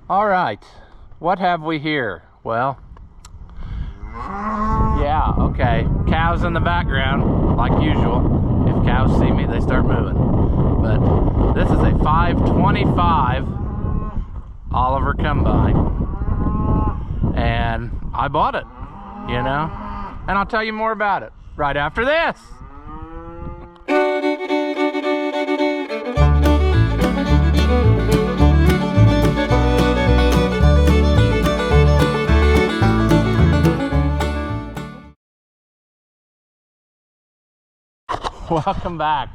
All right, what have we here? Well, yeah, okay, cows in the background, like usual. If cows see me, they start moving. But this is a 525 Oliver combine, and I bought it, you know, and I'll tell you more about it right after this. Welcome back.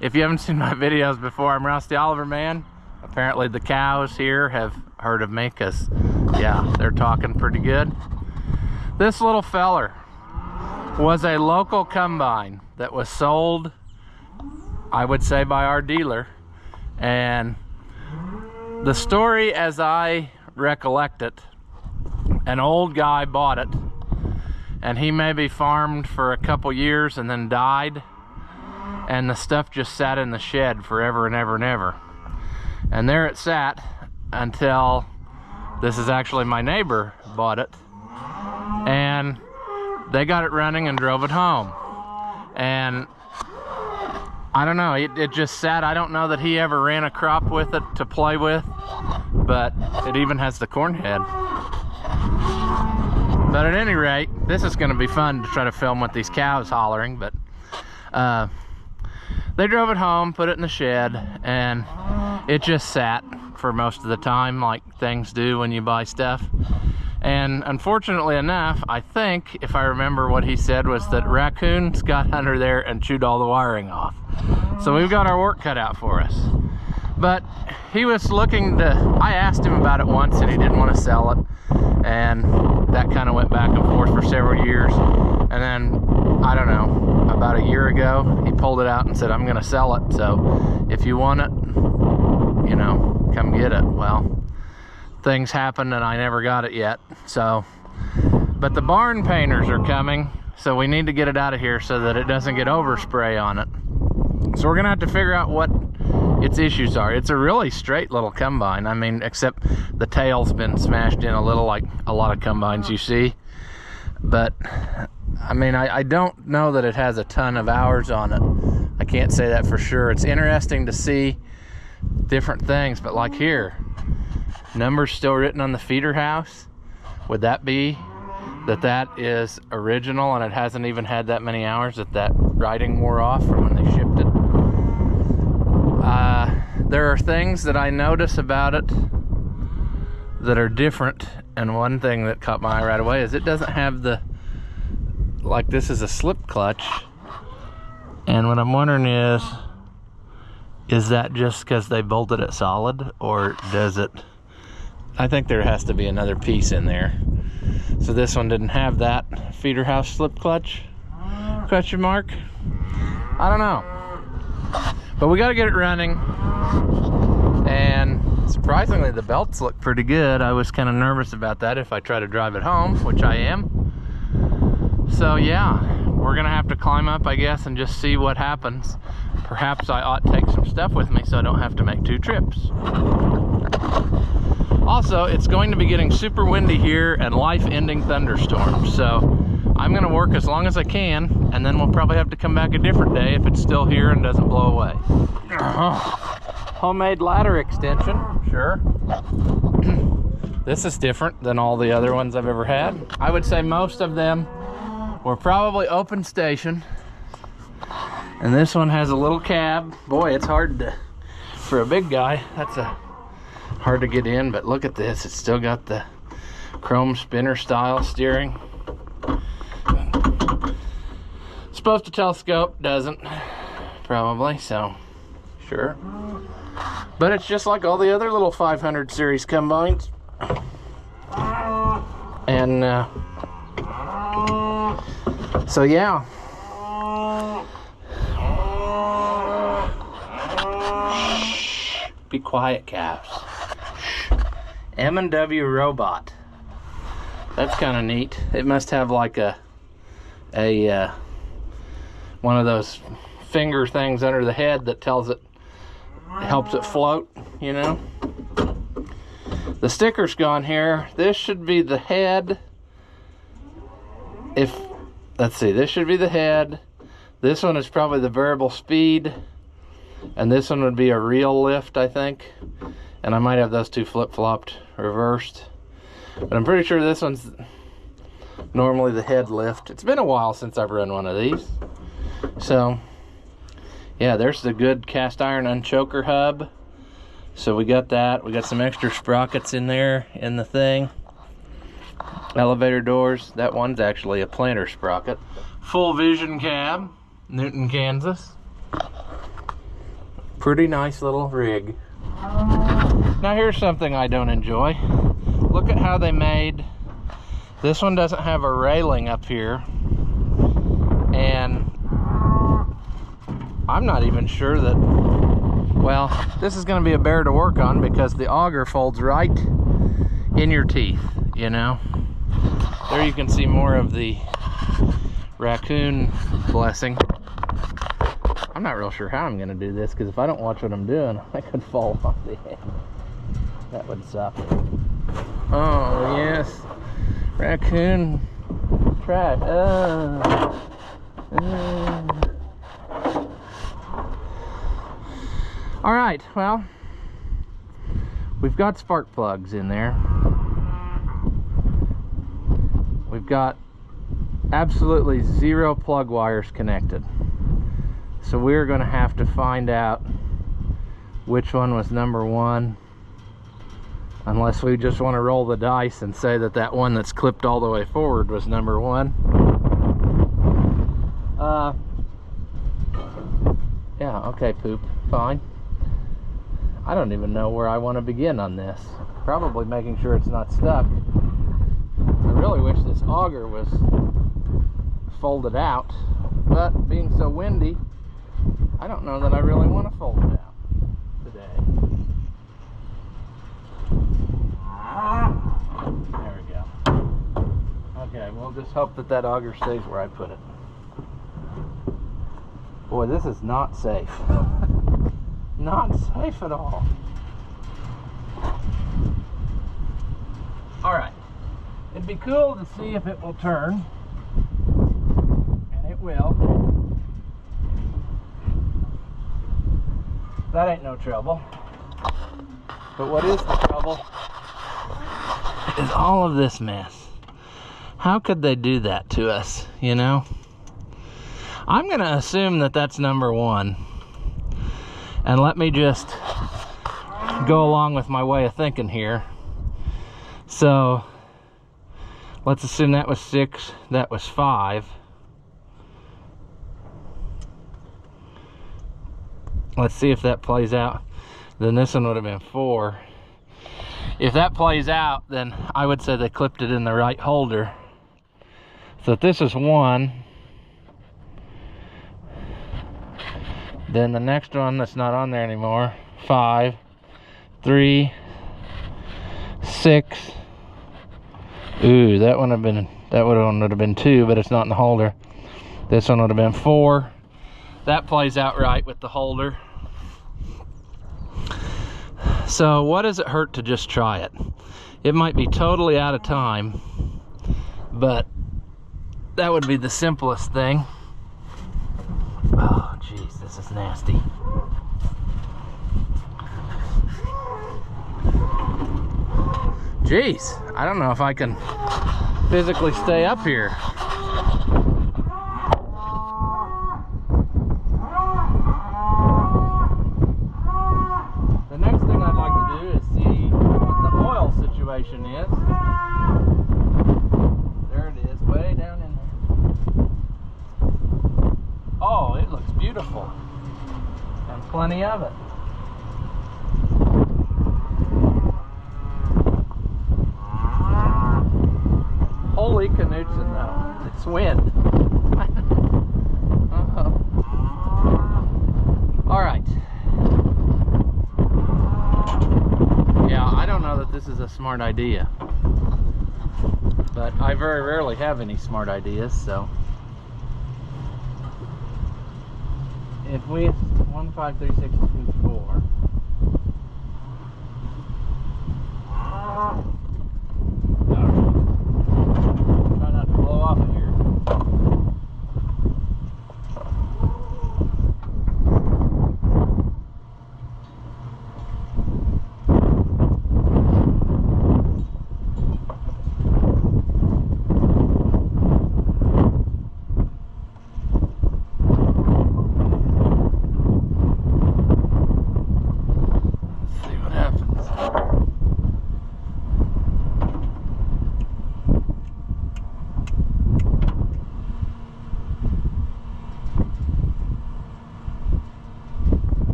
If you haven't seen my videos before, I'm Rusty Oliver Man. Apparently the cows here have heard of me because, yeah, they're talking pretty good. This little feller was a local combine that was sold, I would say, by our dealer. And the story as I recollect it, an old guy bought it, and he maybe farmed for a couple years and then died. And the stuff just sat in the shed forever and ever and ever. And there it sat until this is actually my neighbor bought it. And they got it running and drove it home. And I don't know, it just sat. I don't know that he ever ran a crop with it to play with, but it even has the corn head. But at any rate, this is gonna be fun to try to film with these cows hollering, but they drove it home, put it in the shed, and it just sat for most of the time, like things do when you buy stuff. And unfortunately enough, I think, if I remember what he said, was that raccoons got under there and chewed all the wiring off. So we've got our work cut out for us. But he was looking to, I asked him about it once and he didn't want to sell it. And that kind of went back and forth for several years. And then, I don't know, about a year ago, he pulled it out and said, I'm gonna sell it. So if you want it, you know, come get it. Well, things happened and I never got it yet. So, but the barn painters are coming, so we need to get it out of here so that it doesn't get overspray on it. So we're gonna have to figure out what its issues are. It's a really straight little combine. I mean, except the tail's been smashed in a little, like a lot of combines you see. But I mean, I don't know that it has a ton of hours on it. I can't say that for sure. It's interesting to see different things, but like here, numbers still written on the feeder house. Would that be that is original and it hasn't even had that many hours that writing wore off from when they shipped it? There are things that I notice about it that are different, and one thing that caught my eye right away is it doesn't have the, like, this is a slip clutch, and what I'm wondering is that just because they bolted it solid, or does it, I think there has to be another piece in there. So this one didn't have that feeder house slip clutch, question mark? I don't know. But we got to get it running, and surprisingly the belts look pretty good. I was kind of nervous about that if I try to drive it home, which I am. So yeah, we're gonna have to climb up, I guess, and just see what happens. Perhaps I ought to take some stuff with me so I don't have to make 2 trips. Also, it's going to be getting super windy here and life-ending thunderstorms, so I'm gonna work as long as I can, and then we'll probably have to come back a different day if it's still here and doesn't blow away. Homemade ladder extension, sure. This is different than all the other ones I've ever had. I would say most of them were probably open station, and this one has a little cab. Boy, it's hard to, for a big guy, that's hard to get in, but look at this. It's still got the chrome spinner style steering. Supposed to telescope, doesn't, probably, so sure. But it's just like all the other little 500 series combines. And so yeah. Shh. Be quiet, calves. M&W robot. That's kind of neat. It must have like a one of those finger things under the head that tells it, helps it float, you know. The sticker's gone here. This should be the head. Let's see, this should be the head. This one is probably the variable speed. And this one would be a real lift, I think. And I might have those two flip-flopped reversed. But I'm pretty sure this one's normally the head lift. It's been a while since I've run one of these. So, yeah, there's the good cast iron unchoker hub. So we got that. We got some extra sprockets in there in the thing. Elevator doors. That one's actually a planter sprocket. Full vision cab. Newton, Kansas. Pretty nice little rig. Now here's something I don't enjoy. Look at how they made. This one doesn't have a railing up here. And I'm not even sure that, well, this is going to be a bear to work on because the auger folds right in your teeth, you know. There you can see more of the raccoon blessing. I'm not real sure how I'm going to do this because if I don't watch what I'm doing, I could fall off the head. That would suck. Oh, yes. Raccoon trash. All right, well, we've got spark plugs in there. We've got absolutely 0 plug wires connected. So we're going to have to find out which one was number 1. Unless we just want to roll the dice and say that that one that's clipped all the way forward was number 1. Yeah, okay, poop, fine. I don't even know where I want to begin on this. Probably making sure it's not stuck. I really wish this auger was folded out, but being so windy, I don't know that I really want to fold it out today. There we go. Okay, we'll just hope that that auger stays where I put it. Boy, this is not safe. Not safe at all. Alright. It'd be cool to see if it will turn. And it will. That ain't no trouble. But what is the trouble is all of this mess. How could they do that to us, you know? I'm going to assume that that's number 1. And let me just go along with my way of thinking here. So, let's assume that was 6, that was 5. Let's see if that plays out. Then this one would have been 4. If that plays out, then I would say they clipped it in the right holder. So if this is 1, then the next one that's not on there anymore, 5, 3, 6. Ooh, that one would have been 2, but it's not in the holder. This one would have been 4. That plays out right with the holder. So what does it hurt to just try it? It might be totally out of time, but that would be the simplest thing. Oh jeez, this is nasty. Jeez, I don't know if I can physically stay up here. The next thing I'd like to do is see what the oil situation is. There it is, way down in there. Oh, it looks beautiful. And plenty of it. Holy Knutson though, it's wind. Alright. Yeah, I don't know that this is a smart idea. But I very rarely have any smart ideas, so. If we 1, 5, 3, 6, 2, 4.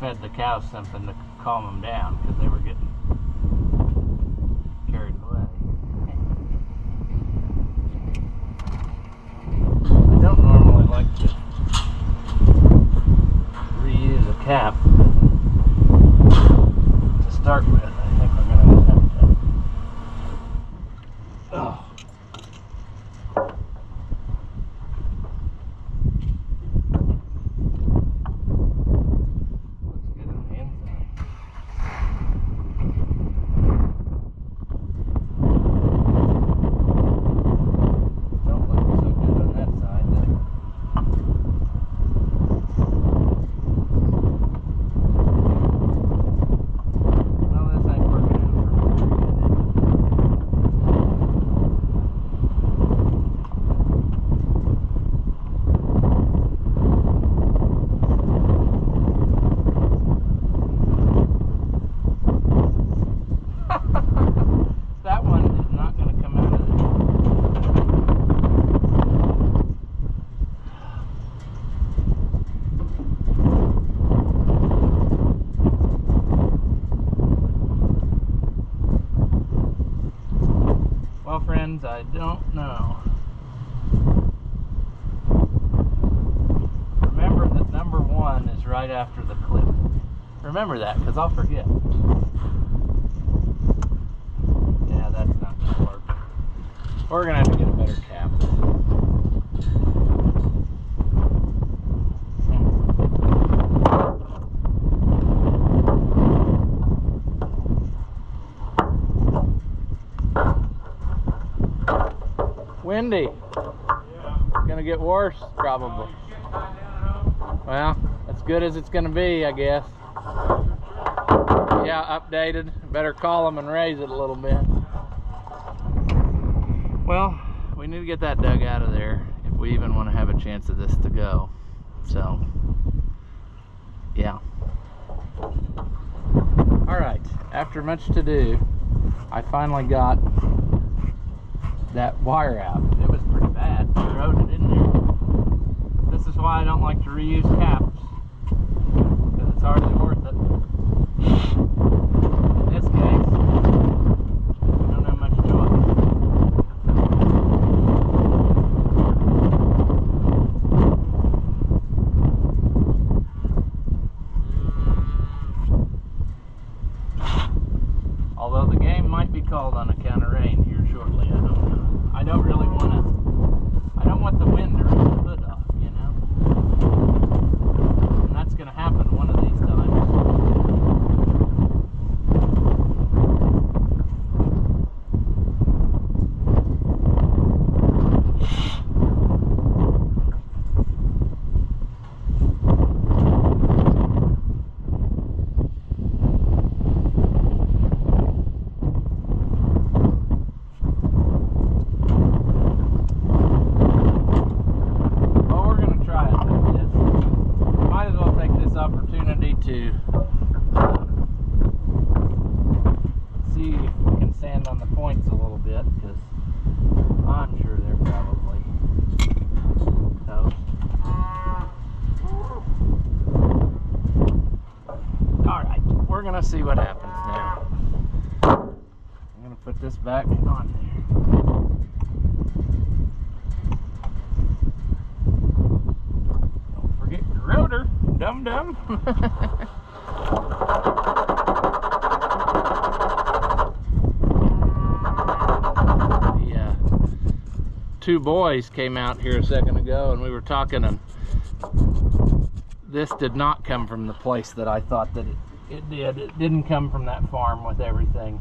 fed the cows something to calm them down because they were getting carried away. I don't normally like to reuse a cap, but to start with, I think we're going to have to. Oh. I don't know. Remember that number 1 is right after the clip. Remember that, because I'll forget. Yeah, that's not going to work. We're going to have to get a better cap. Windy. Yeah. Gonna get worse, probably. Well, as good as it's gonna be, I guess. Yeah, updated. Better call them and raise it a little bit. Well, we need to get that dug out of there if we even want to have a chance of this to go. So, yeah. All right. After much to do, I finally got that wire out. It was pretty bad. It corroded in there. This is why I don't like to reuse caps, because it's hardly worth it. In this case, we don't have much choice. Although the game might be called on account of rain here shortly, I don't know. I don't really want to, I don't want the wind to rip the hood off, you know? And that's going to happen one of these times. To see if we can sand on the points a little bit, because I'm sure they're probably toast. Alright, we're going to see what happens now. I'm going to put this back on there. Don't forget your rotor. Dum-dum. Two boys came out here a second ago and we were talking, and this did not come from the place that I thought that it did. It didn't come from that farm with everything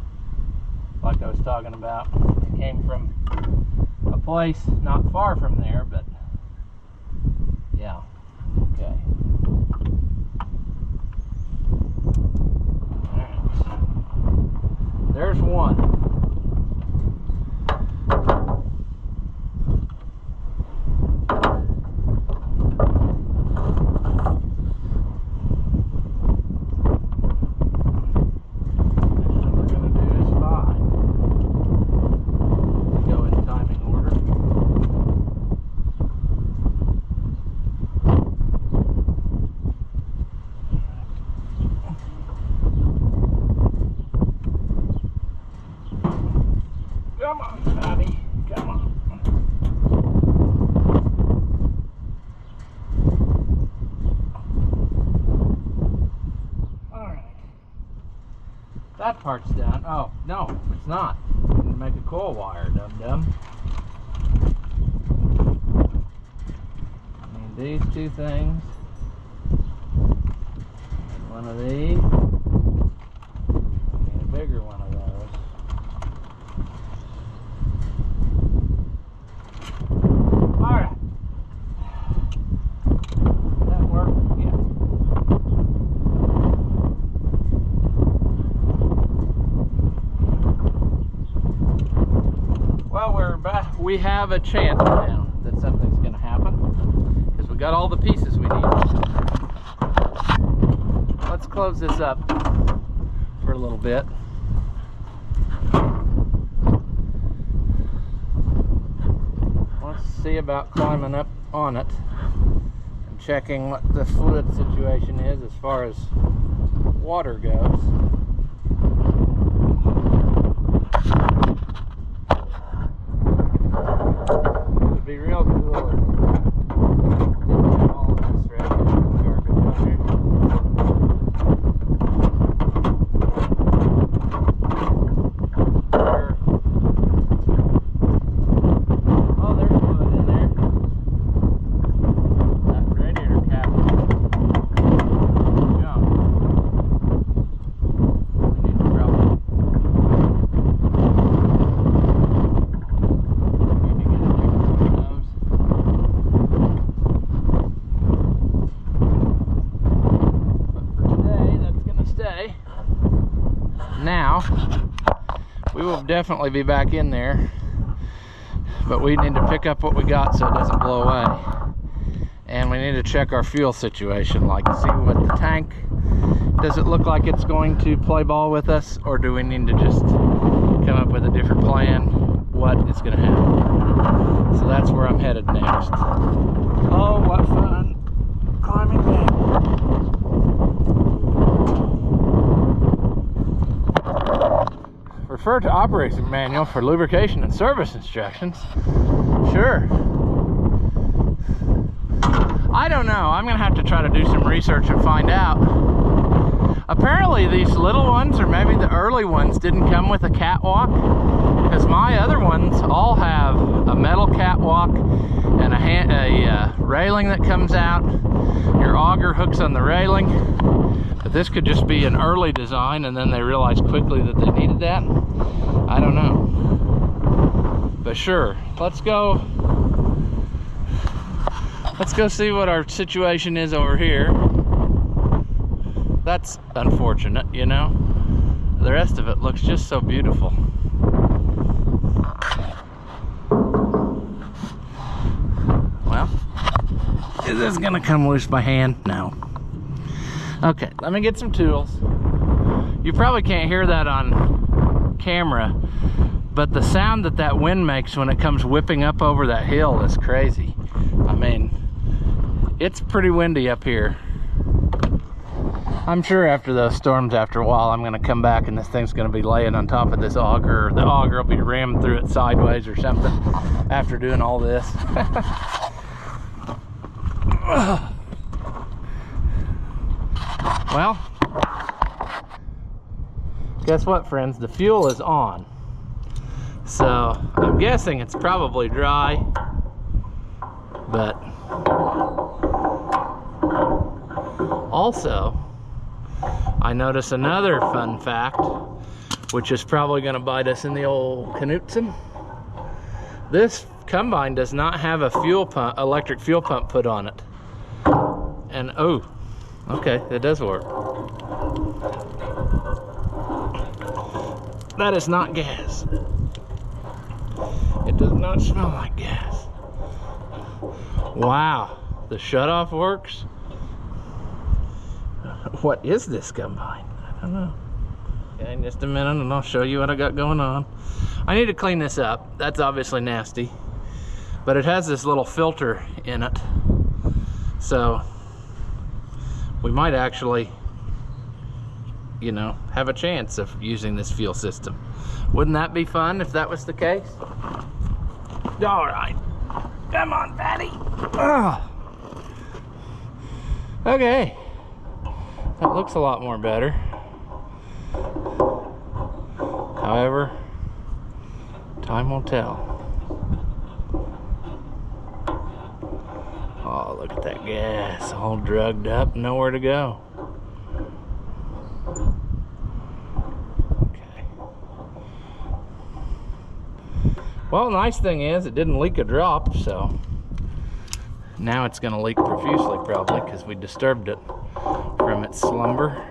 like I was talking about. It came from a place not far from there, but yeah. Okay. Alright. There's one. part's done. Oh, no, it's not. I'm gonna make a coil wire, dum-dum. I need these two things. And one of these. I need a bigger one of those. Alright. Does that work? Yeah. Well, we're back. We have a chance now that something's going to happen because we got all the pieces we need. Let's close this up for a little bit. Let's see about climbing up on it and checking what the fluid situation is as far as water goes. It'd be real cool if all of this right here, garbage out here. Oh, there's fluid in there. That radiator cap. Jump. We need to probably now. We will definitely be back in there, but we need to pick up what we got so it doesn't blow away, and we need to check our fuel situation, like see what the tank, does it look like it's going to play ball with us, or do we need to just come up with a different plan, what is going to happen. So that's where I'm headed next. Oh, what fun climbing back. Refer to operating manual for lubrication and service instructions. Sure. I don't know. I'm gonna have to try to do some research and find out. Apparently these little ones, or maybe the early ones, didn't come with a catwalk, because my other ones all have a metal catwalk and a railing that comes out. Your auger hooks on the railing. But this could just be an early design and then they realized quickly that they needed that. I don't know. But sure, let's go see what our situation is over here. That's unfortunate, you know. The rest of it looks just so beautiful. Well, is this gonna come loose by hand? No. Okay, let me get some tools. You probably can't hear that on camera, but the sound that that wind makes when it comes whipping up over that hill is crazy. I mean, it's pretty windy up here. I'm sure after those storms, after a while, I'm gonna come back and this thing's gonna be laying on top of this auger, or the auger will be rammed through it sideways or something after doing all this. Well, guess what, friends? The fuel is on. So I'm guessing it's probably dry, but also I notice another fun fact, which is probably going to bite us in the old Knutson. This combine does not have a fuel pump, electric fuel pump put on it. And oh, okay, it does work. That is not gas. It does not smell like gas. Wow, the shutoff works. What is this combine? I don't know. Okay, in just a minute and I'll show you what I got going on. I need to clean this up. That's obviously nasty. But it has this little filter in it. So we might actually, you know, have a chance of using this fuel system. Wouldn't that be fun if that was the case? All right, come on, Patty. Oh. Okay, that looks a lot more better. However, time will tell. Oh, look at that gas, all drugged up, nowhere to go. Okay. Well, the nice thing is it didn't leak a drop, so now it's gonna leak profusely probably because we disturbed it from its slumber.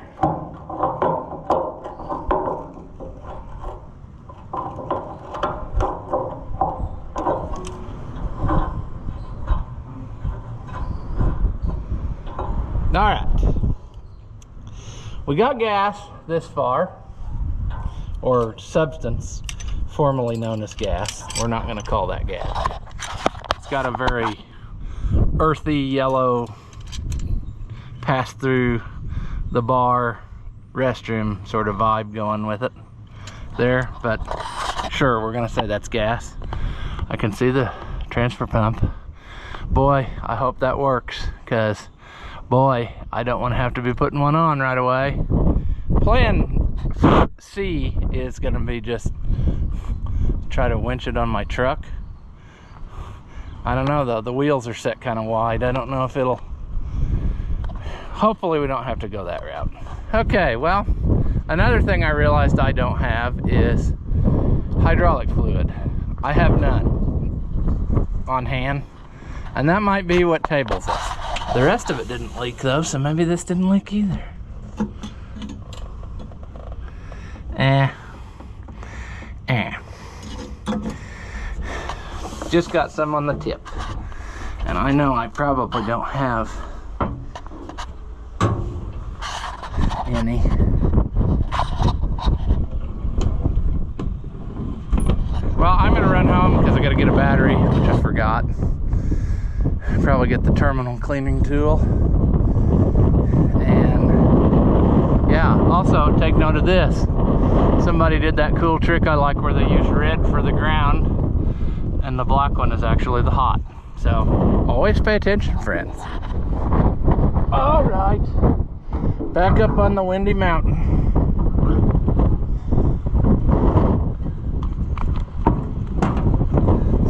All right, we got gas this far, or substance formerly known as gas. We're not going to call that gas. It's got a very earthy yellow pass through the bar restroom sort of vibe going with it there, but sure, we're going to say that's gas. I can see the transfer pump. Boy, I hope that works, because boy, I don't want to have to be putting one on right away. Plan C is going to be just try to winch it on my truck. I don't know though, the wheels are set kind of wide. I don't know if it'll, hopefully we don't have to go that route. Okay, well, another thing I realized I don't have is hydraulic fluid. I have none on hand, and that might be what tables us. The rest of it didn't leak though, so maybe this didn't leak either. Just got some on the tip. And I know I probably don't have any. Well, I'm gonna run home because I gotta get a battery, which I forgot. Probably get the terminal cleaning tool. And yeah, also take note of this. Somebody did that cool trick I like where they use red for the ground and the black one is actually the hot. So always pay attention, friends. All right, back up on the windy mountain.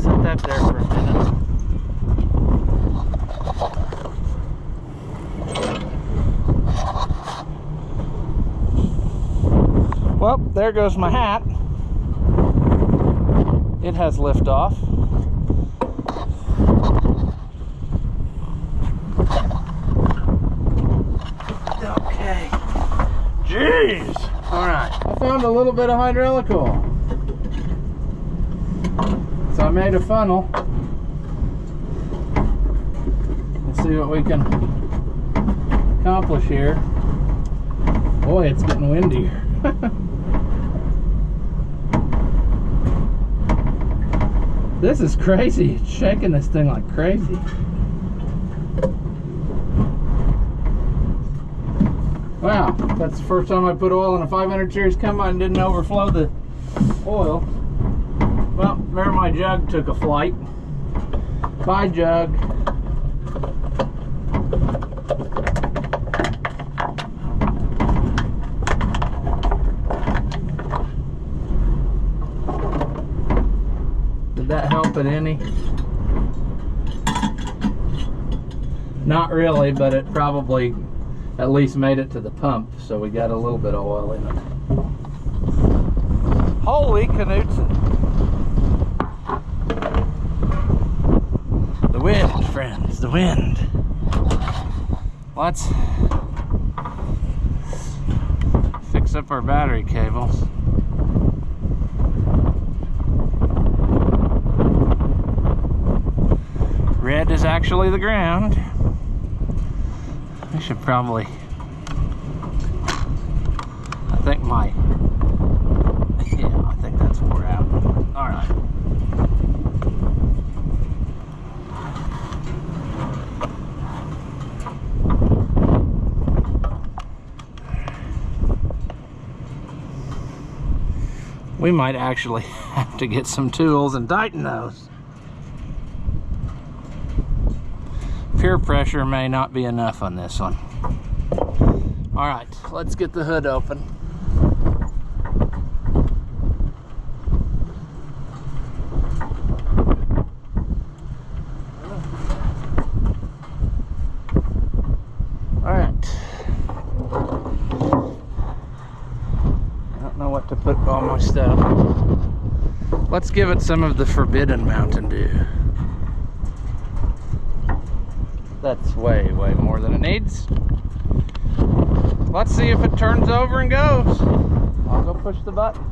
Set that there for a minute. Well, there goes my hat. It has lift off. Okay. Jeez. All right. I found a little bit of hydraulic oil. So I made a funnel. Let's see what we can accomplish here. Boy, it's getting windier. This is crazy. It's shaking this thing like crazy. Wow, that's the first time I put oil in a 500 series combine and didn't overflow the oil. Well, there my jug took a flight. Bye, jug. Did that help it any? Not really, but it probably at least made it to the pump, so we got a little bit of oil in it. Holy canoodsin. The wind, friends, the wind. Let's fix up our battery cables. Red is actually the ground. I should probably, I think that's wore out. All right. We might actually have to get some tools and tighten those. Peer pressure may not be enough on this one. All right, let's get the hood open. let's give it some of the forbidden Mountain Dew. That's way, way more than it needs. Let's see if it turns over and goes. I'll go push the button.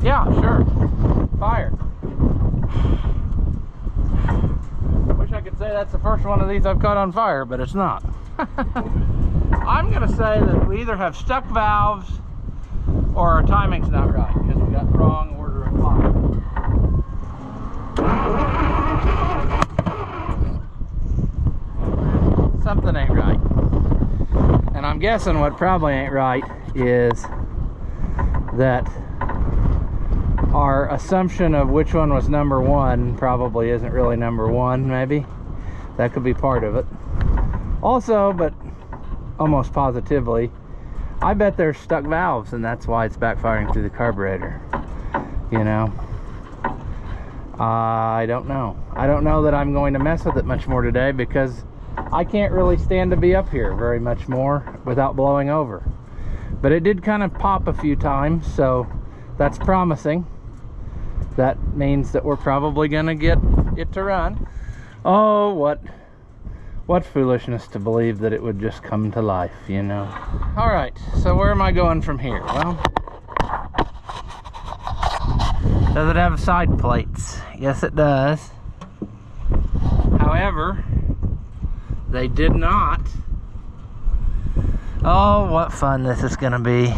Yeah, sure. Fire. Wish I could say that's the first one of these I've caught on fire, but it's not. I'm going to say that we either have stuck valves or our timing's not right because we got the wrong order of fire. Something ain't right. And I'm guessing what probably ain't right is that our assumption of which one was number one probably isn't really number one, maybe. That could be part of it. Also, but almost positively, I bet there's stuck valves and that's why it's backfiring through the carburetor. You know? I don't know. I don't know that I'm going to mess with it much more today because I can't really stand to be up here very much more without blowing over. But it did kind of pop a few times, so that's promising. That means that we're probably gonna get it to run. Oh, what foolishness to believe that it would just come to life, you know. All right, so where am I going from here? Well, does it have side plates? Yes, it does. However, they did not. Oh, what fun this is gonna be.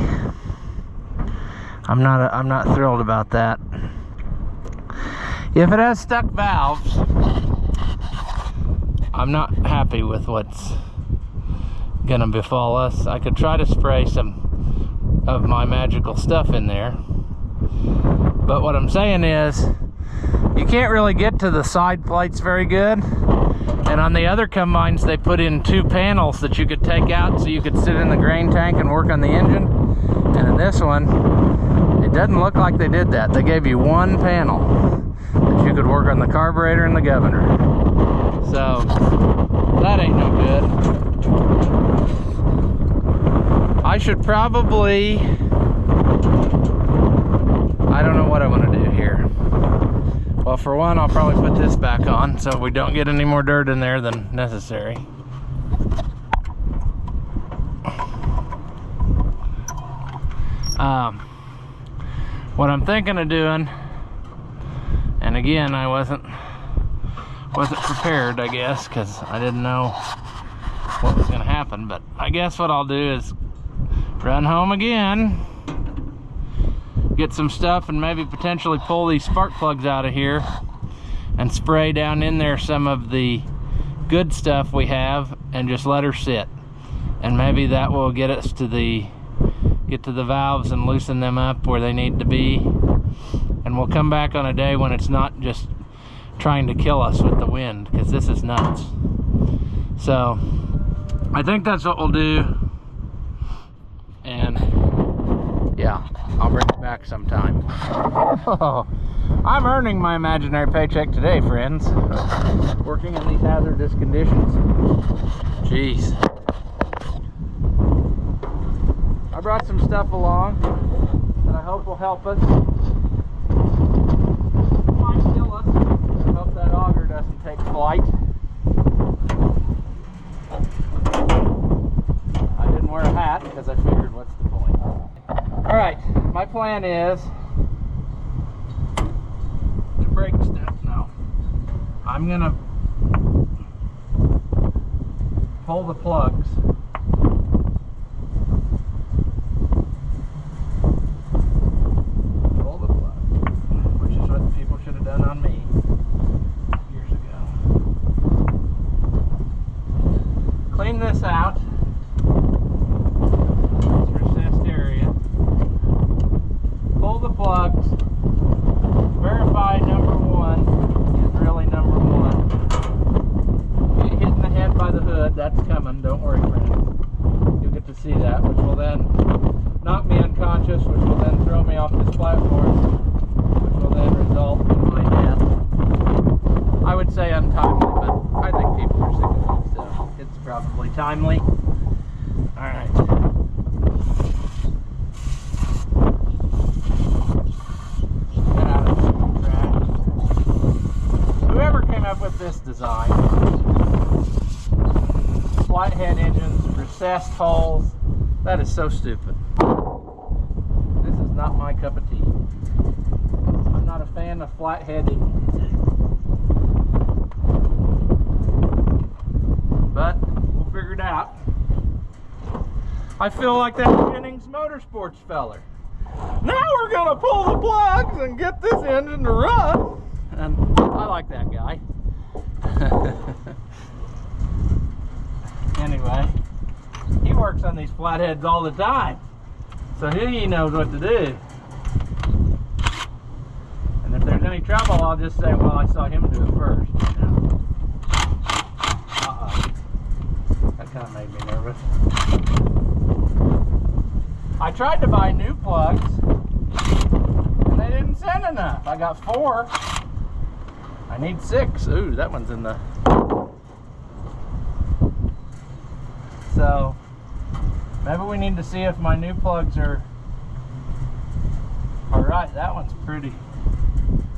I'm not thrilled about that. If it has stuck valves, I'm not happy with what's gonna befall us. I could try to spray some of my magical stuff in there, but what I'm saying is you can't really get to the side plates very good. And on the other combines, they put in 2 panels that you could take out so you could sit in the grain tank and work on the engine. And in this one, it doesn't look like they did that. They gave you 1 panel that you could work on the carburetor and the governor. So that ain't no good. I should probably, I don't know what I want to do here. Well, for one, I'll probably put this back on so we don't get any more dirt in there than necessary. What I'm thinking of doing, and again, I wasn't prepared, I guess, because I didn't know what was going to happen, but I guess what I'll do is run home again, get some stuff, and maybe potentially pull these spark plugs out of here and spray down in there some of the good stuff we have and just let her sit. And maybe that will get us to the valves and loosen them up where they need to be. And we'll come back on a day when it's not just trying to kill us with the wind, because this is nuts. So I think that's what we'll do. And yeah, I'll bring it back sometime. Oh, I'm earning my imaginary paycheck today, friends. Working in these hazardous conditions. Jeez. I brought some stuff along that I hope will help us. Might kill us. I hope that auger doesn't take flight. I didn't wear a hat because I figured, what's the point? Alright, my plan is to break stuff now. I'm gonna pull the plugs. Pull the plug, which is what the people should have done on me years ago. story, friends. You'll get to see that, which will then knock me unconscious, which will then throw me off this platform, which will then result in my death. I would say untimely, but I think people are sick of it, so it's probably timely. Alright. Get out of the trash. Whoever came up with this design, flathead engines, recessed holes, that is so stupid. This is not my cup of tea. I'm not a fan of flathead engines. But we'll figure it out. I feel like that Jennings Motorsports feller. Now we're gonna pull the plugs and get this engine to run. And I like that guy. Anyway, he works on these flatheads all the time, so he knows what to do. And if there's any trouble, I'll just say, well, I saw him do it first. You know? That kind of made me nervous. I tried to buy new plugs, and they didn't send enough. I got 4. I need 6. Ooh, that one's in the... So, maybe we need to see if my new plugs are right. That one's pretty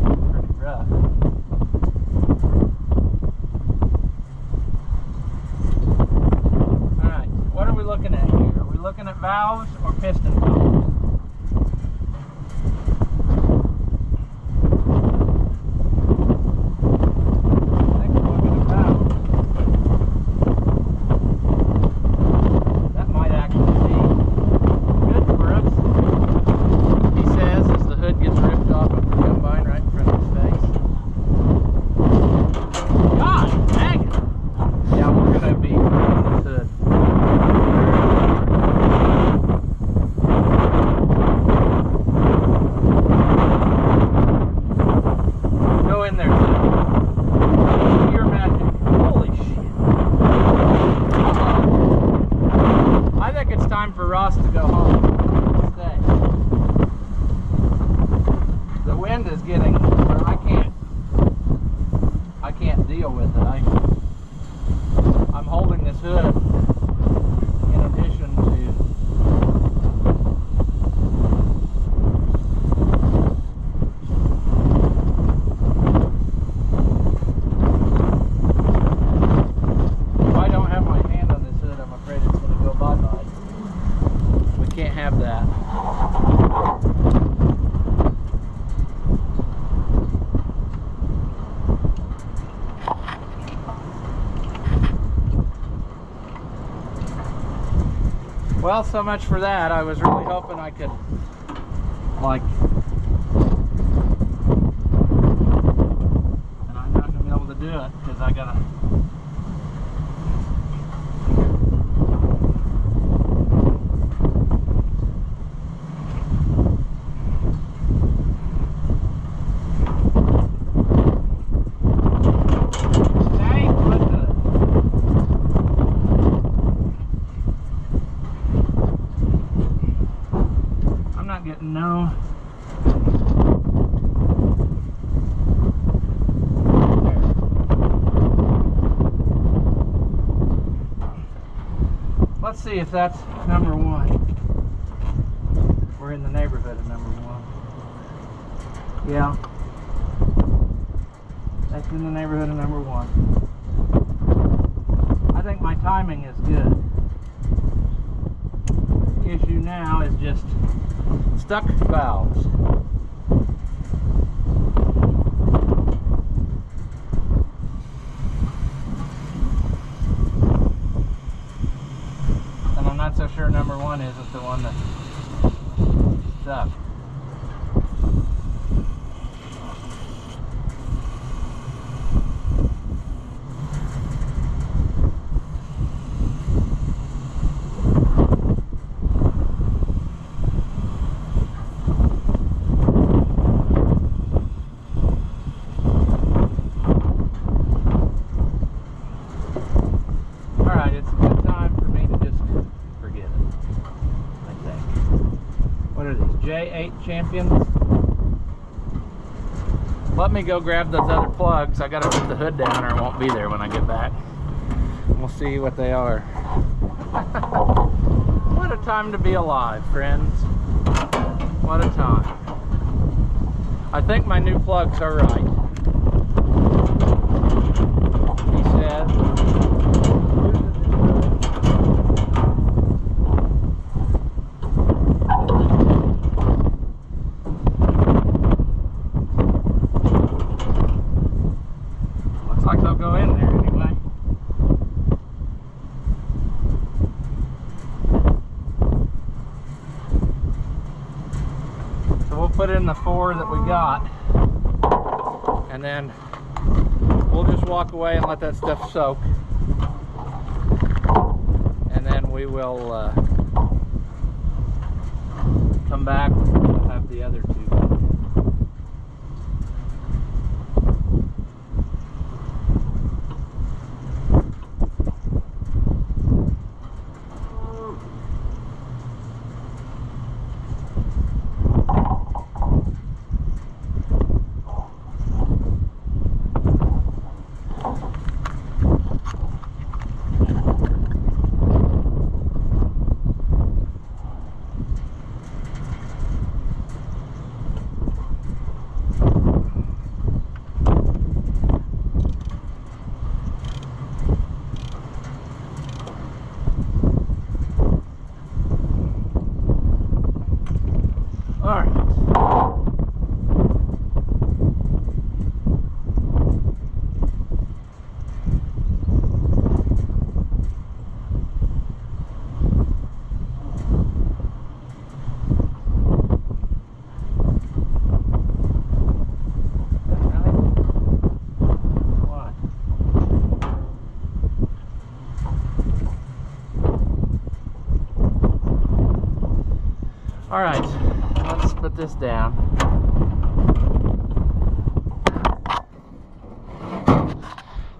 rough. Alright, what are we looking at here? Are we looking at valves or piston pumps? Well, so much for that. I was really hoping I could, like, and I'm not going to be able to do it because I got to no. Let's see if that's number 1. We're in the neighborhood of number 1. Yeah. That's in the neighborhood of number 1. I think my timing is good. The issue now is just stuck valves. And I'm not so sure number 1 isn't the one that's stuck. Alright, it's a good time for J8 Champion. Let me go grab those other plugs. I gotta put the hood down or it won't be there when I get back. We'll see what they are. What a time to be alive, friends. What a time. I think my new plugs are right. He said. Looks like they'll go in there anyway. So we'll put in the 4 that we got, and then we'll just walk away and let that stuff soak, and then we will come back and have the other 2. All right, let's put this down.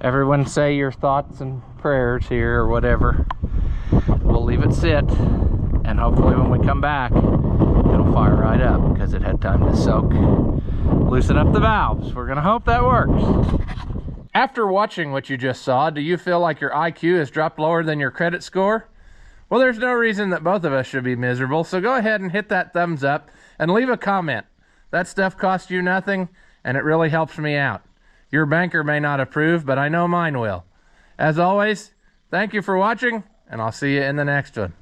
Everyone say your thoughts and prayers here or whatever. We'll leave it sit, and hopefully when we come back, it'll fire right up because it had time to soak. Loosen up the valves. We're gonna hope that works. After watching what you just saw, do you feel like your IQ has dropped lower than your credit score? Well, there's no reason that both of us should be miserable, so go ahead and hit that thumbs up and leave a comment. That stuff costs you nothing, and it really helps me out. Your banker may not approve, but I know mine will. As always, thank you for watching, and I'll see you in the next one.